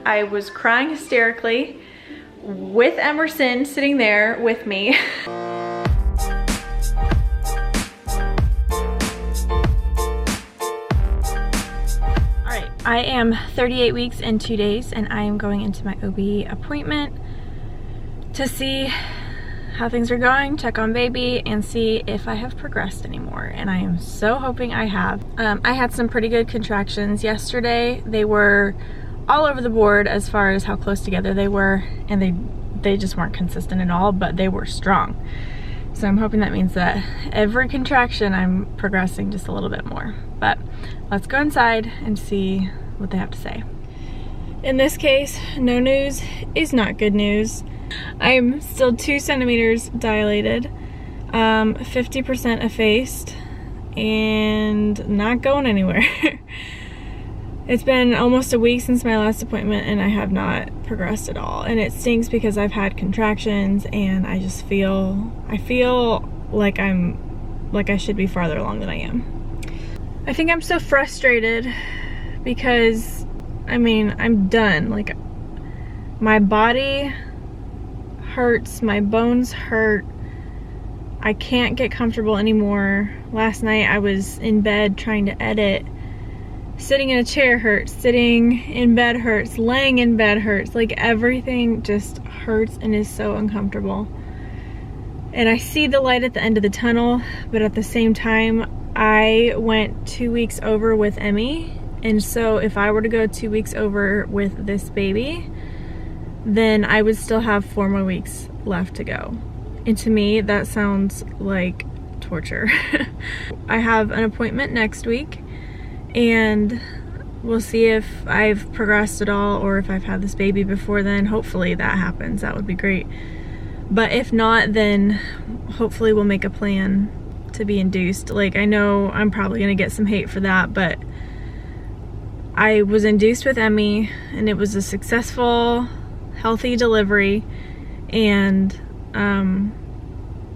I was crying hysterically with Emerson sitting there with me. Alright, I am 38 weeks and 2 days and I am going into my OB appointment to see how things are going, check on baby, and see if I have progressed anymore. And I am so hoping I have. I had some pretty good contractions yesterday. They were all over the board as far as how close together they were, and they just weren't consistent at all, but they were strong. So I'm hoping that means that every contraction I'm progressing just a little bit more. But let's go inside and see what they have to say. In this case, no news is not good news. I'm still 2 centimeters dilated, 50% effaced, and not going anywhere. It's been almost a week since my last appointment and I have not progressed at all. And it stinks because I've had contractions and I just feel like I should be farther along than I am. I think I'm so frustrated because, I mean, I'm done. Like, my body hurts, my bones hurt, I can't get comfortable anymore. Last night I was in bed trying to edit. Sitting in a chair hurts, sitting in bed hurts, laying in bed hurts. Like, everything just hurts and is so uncomfortable. And I see the light at the end of the tunnel, but at the same time I went 2 weeks over with Emmy, and so if I were to go 2 weeks over with this baby, then I would still have 4 more weeks left to go. And to me, that sounds like torture. I have an appointment next week, and we'll see if I've progressed at all or if I've had this baby before then. Hopefully that happens. That would be great. But if not, then hopefully we'll make a plan to be induced. Like, I know I'm probably gonna get some hate for that, but I was induced with Emmy, and it was a successful, healthy delivery, and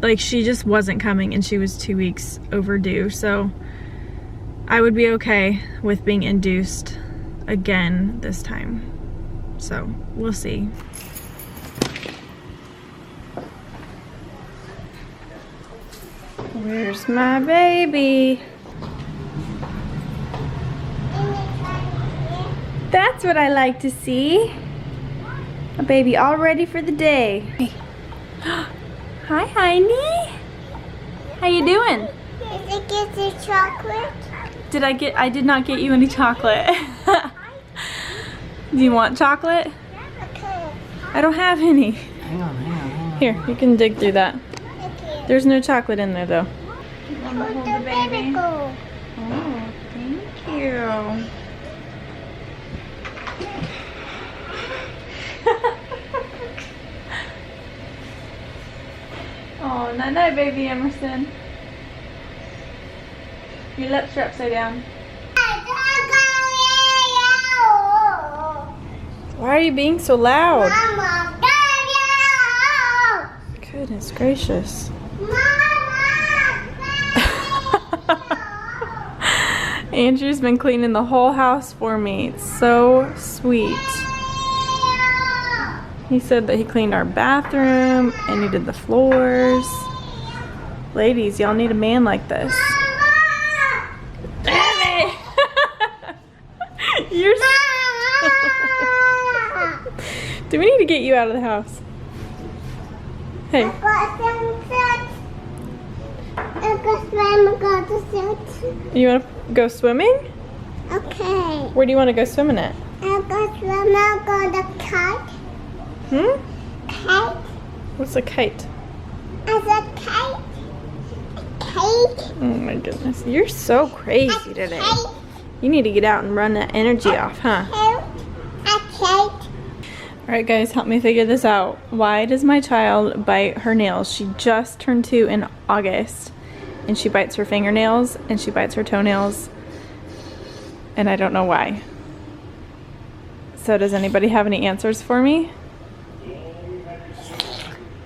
like, she just wasn't coming and she was 2 weeks overdue, so I would be okay with being induced again this time. So we'll see. Where's my baby? That's what I like to see. A baby all ready for the day. Hey. Hi, honey. How you doing? Did I get the chocolate? I did not get you any chocolate. Do you want chocolate? Okay. I don't have any. Hang on. Here, you can dig through that. Okay. There's no chocolate in there though. Where'd the baby go? Oh, thank you. Oh, night-night, baby Emerson. Your lips are upside down. Why are you being so loud? Mama, Goodness gracious. Andrew's been cleaning the whole house for me. It's so sweet. He said that he cleaned our bathroom and he did the floors. Ladies, y'all need a man like this. Emmy! You're Do we need to get you out of the house? Hey. You want to go swimming? Okay. Where do you want to go swimming at? I'm going to kite. Kite. What's a kite? As a kite. Kite. Oh my goodness. You're so crazy today. You need to get out and run that energy off, huh? A kite. Alright guys, help me figure this out. Why does my child bite her nails? She just turned 2 in August, and she bites her fingernails and she bites her toenails, and I don't know why. So does anybody have any answers for me?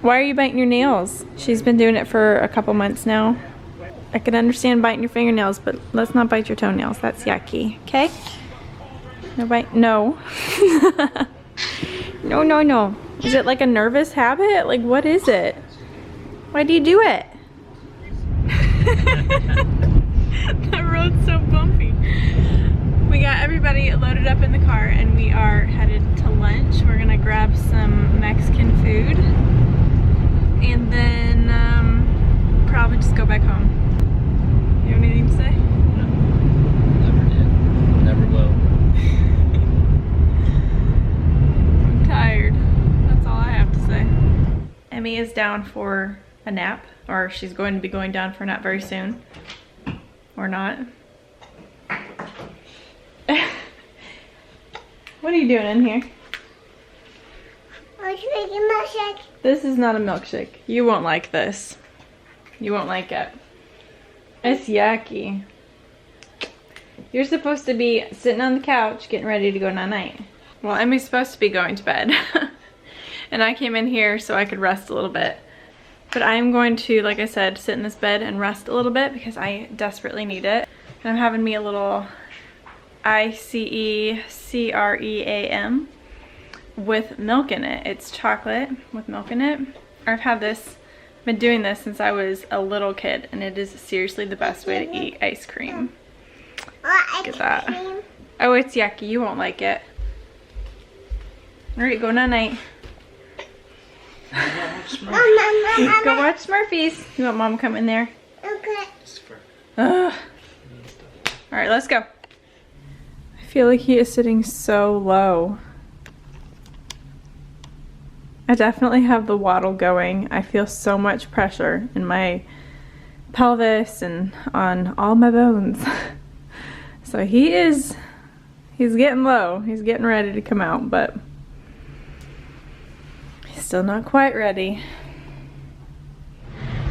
Why are you biting your nails? She's been doing it for a couple months now. I can understand biting your fingernails, but let's not bite your toenails. That's yucky, okay? No bite? No. No, no, no. Is it like a nervous habit? Like, what is it? Why do you do it? That road's so bumpy. We got everybody loaded up in the car and we are headed to lunch. We're gonna grab some Mexican food and then probably just go back home. You have anything to say? No. Never did. Never will. I'm tired. That's all I have to say. Emmy is down for a nap, or she's going to be going down for a nap very soon. Or not. What are you doing in here? I'm drinking milkshake. This is not a milkshake. You won't like this. You won't like it. It's yucky. You're supposed to be sitting on the couch getting ready to go night-night. Well, Emmy's supposed to be going to bed. And I came in here so I could rest a little bit. But I am going to, like I said, sit in this bed and rest a little bit because I desperately need it. And I'm having me a little ICECREAM with milk in it. It's chocolate with milk in it. I've had this, been doing this since I was a little kid, and it is seriously the best way to eat ice cream. Look at that. Oh, it's yucky. You won't like it. Alright, go night-night. Go watch Smurfies. You want Mom to come in there? Okay. Alright, let's go. I feel like he is sitting so low. I definitely have the waddle going. I feel so much pressure in my pelvis and on all my bones. So he's getting low. He's getting ready to come out, but he's still not quite ready.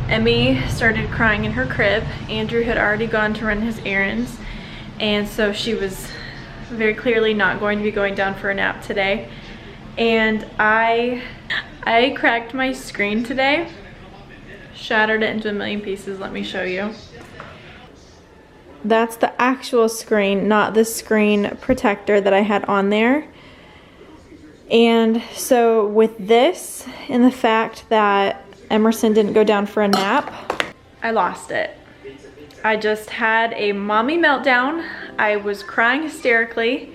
Emmy started crying in her crib. Andrew had already gone to run his errands, and so she was very clearly not going to be going down for a nap today. And I cracked my screen today, shattered it into a million pieces. Let me show you. That's the actual screen, not the screen protector that I had on there. And so with this and the fact that Emerson didn't go down for a nap, I lost it. I just had a mommy meltdown. I was crying hysterically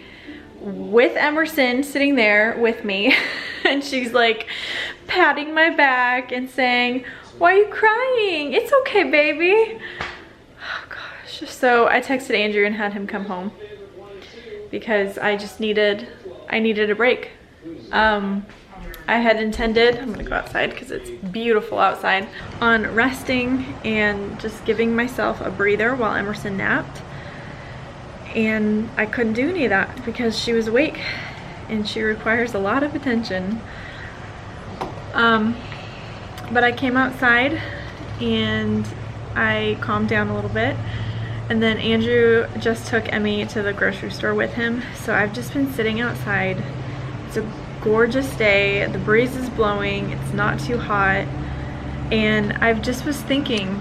with Emerson sitting there with me. And she's like patting my back and saying, "Why are you crying? It's okay, baby." Oh gosh. So I texted Andrew and had him come home because I needed a break. I had intended, I'm gonna go outside because it's beautiful outside, on resting and just giving myself a breather while Emerson napped. And I couldn't do any of that because she was awake and she requires a lot of attention. But I came outside and I calmed down a little bit. And then Andrew just took Emmy to the grocery store with him. So I've just been sitting outside. It's a gorgeous day. The breeze is blowing. It's not too hot. And I just was thinking,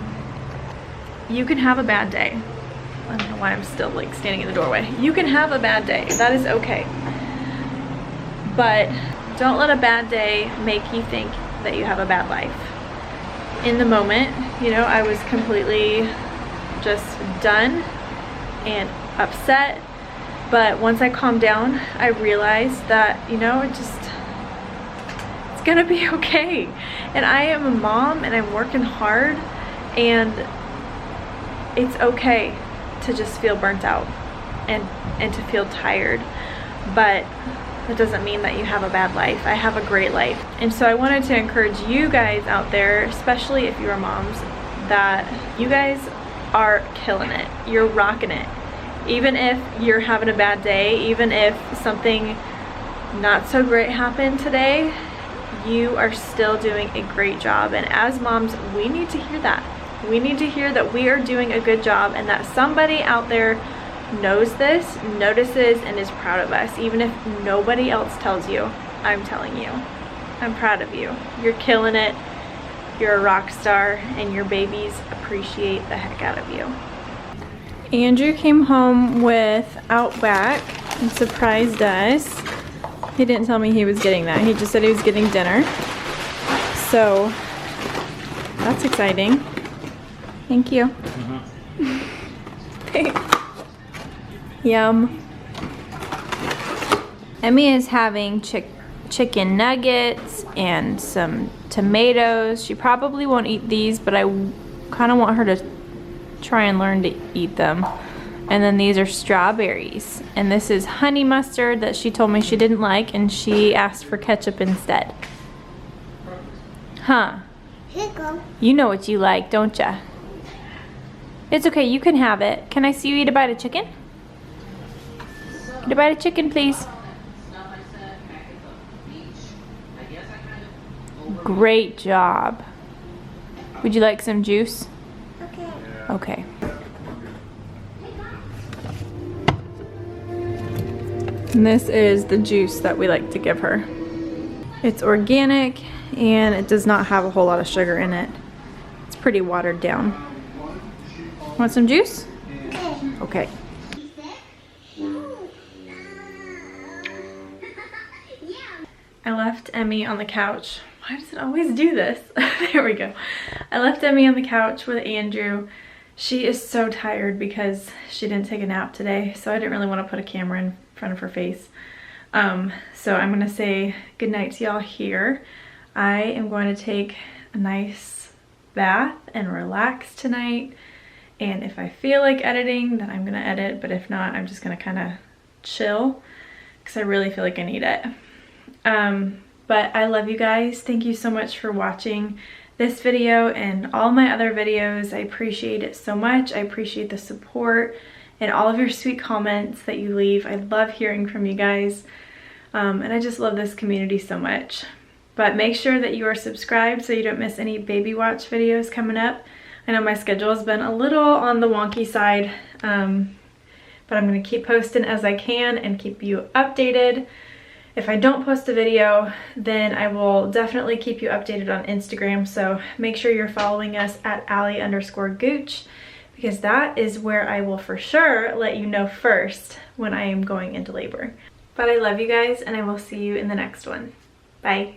you can have a bad day. I don't know why I'm still like standing in the doorway. You can have a bad day. That is okay. But don't let a bad day make you think that you have a bad life. In the moment, you know, I was completely just done and upset. But once I calmed down, I realized that, you know, it's gonna be okay. And I am a mom and I'm working hard, and it's okay to just feel burnt out and to feel tired. But that doesn't mean that you have a bad life. I have a great life. And so I wanted to encourage you guys out there, especially if you're moms, that you guys are killing it. You're rocking it. Even if you're having a bad day, even if something not so great happened today, you are still doing a great job. And as moms, we need to hear that. We need to hear that we are doing a good job and that somebody out there knows this, notices, and is proud of us. Even if nobody else tells you, I'm telling you. I'm proud of you. You're killing it. You're a rock star, and your babies appreciate the heck out of you. Andrew came home with Outback and surprised us. He didn't tell me he was getting that. He just said he was getting dinner. So that's exciting. Thank you. Thanks. Yum. Emmy is having chicken nuggets and some tomatoes. She probably won't eat these, but I kind of want her to try and learn to eat them. And then these are strawberries. And this is honey mustard that she told me she didn't like, and she asked for ketchup instead. Huh? Here you go. You know what you like, don't ya? It's okay, you can have it. Can I see you eat a bite of chicken? Eat a bite of chicken, please. Great job. Would you like some juice? Okay. Okay. And this is the juice that we like to give her. It's organic and it does not have a whole lot of sugar in it. It's pretty watered down. Want some juice? Okay. I left Emmy on the couch. Why does it always do this? There we go. I left Emmy on the couch with Andrew. She is so tired because she didn't take a nap today, so I didn't really want to put a camera in front of her face. So I'm gonna say goodnight to y'all here. I am going to take a nice bath and relax tonight. And if I feel like editing, then I'm gonna edit, but if not, I'm just gonna kind of chill because I really feel like I need it. But I love you guys. Thank you so much for watching this video and all my other videos. I appreciate it so much. I appreciate the support and all of your sweet comments that you leave. I love hearing from you guys. And I just love this community so much. But make sure that you are subscribed so you don't miss any baby watch videos coming up. I know my schedule has been a little on the wonky side, but I'm gonna keep posting as I can and keep you updated. If I don't post a video, then I will definitely keep you updated on Instagram. So make sure you're following us at allie_gooch, because that is where I will for sure let you know first when I am going into labor. But I love you guys, and I will see you in the next one. Bye.